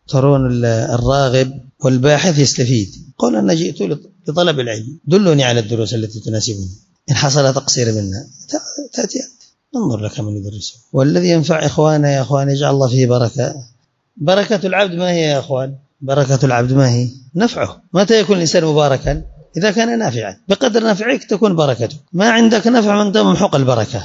ترون الراغب والباحث يستفيد. قل أنا جئت لطلب العلم، دلوني على الدروس التي تناسبني، إن حصل تقصير منها تأتي أنت، ننظر لك من يدرسه. والذي ينفع إخوانا يا أخوان يجعل الله فيه بركة. بركة العبد ما هي يا أخوان؟ بركة العبد ما هي؟ نفعه. متى يكون الإنسان مباركا؟ إذا كان نافعا، بقدر نفعك تكون بركتك. ما عندك نفع من تمحق البركة،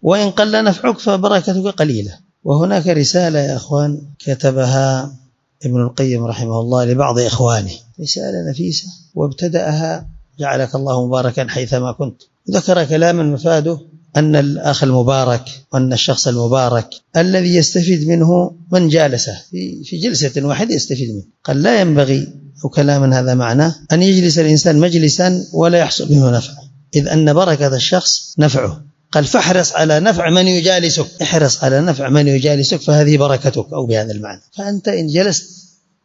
وإن قل نفعك فبركتك قليلة. وهناك رسالة يا أخوان كتبها ابن القيم رحمه الله لبعض إخوانه، رسالة نفيسة، وابتدأها جعلك الله مباركا حيثما كنت. ذكر كلاما مفاده أن الأخ المبارك وأن الشخص المبارك الذي يستفيد منه من جالسه في جلسة واحدة يستفيد منه. قال لا ينبغي، وكلاما هذا معناه أن يجلس الإنسان مجلسا ولا يحصل منه نفع، إذ أن بركة الشخص نفعه. قال فاحرص على نفع من يجالسك، احرص على نفع من يجالسك فهذه بركتك، أو بهذا المعنى. فأنت إن جلست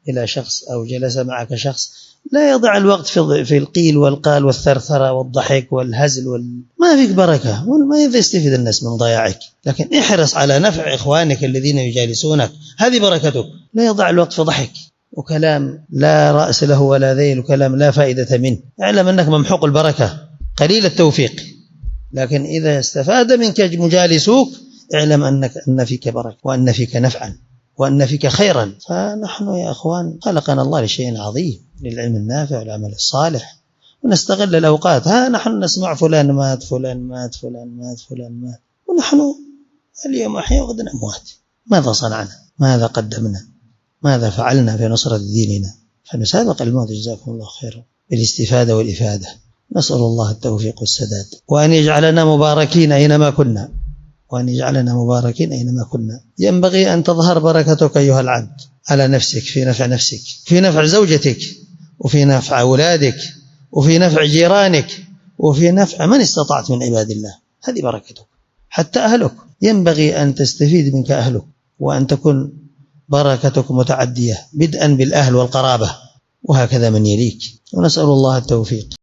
إلى شخص أو جلس معك شخص لا يضع الوقت في القيل والقال والثرثرة والضحك والهزل ما فيك بركة، وما يستفيد الناس من ضياعك. لكن احرص على نفع إخوانك الذين يجالسونك، هذه بركتك. لا يضع الوقت في ضحك وكلام لا رأس له ولا ذيل وكلام لا فائدة منه. اعلم أنك ممحوق البركة، قليل التوفيق. لكن إذا استفاد منك مجالسوك اعلم أن فيك بركة، وأن فيك نفعا، وأن فيك خيرا. فنحن يا أخوان خلقنا الله لشيء عظيم، للعلم النافع والعمل الصالح، ونستغل الأوقات. نحن نسمع فلان مات فلان مات فلان مات فلان مات، ونحن اليوم أحيا وغدا أموات. ماذا صنعنا؟ ماذا قدمنا؟ ماذا فعلنا في نصرة ديننا؟ فنسابق الموت جزاكم الله خيرا بالاستفادة والإفادة. نسأل الله التوفيق والسداد، وأن يجعلنا مباركين أينما كنا، وأن يجعلنا مباركين أينما كنا. ينبغي أن تظهر بركتك أيها العبد على نفسك، في نفع نفسك، في نفع زوجتك، وفي نفع أولادك، وفي نفع جيرانك، وفي نفع من استطعت من عباد الله. هذه بركتك. حتى أهلك ينبغي أن تستفيد منك أهلك، وأن تكون بركتك متعدية بدءا بالأهل والقرابة، وهكذا من يليك. ونسأل الله التوفيق.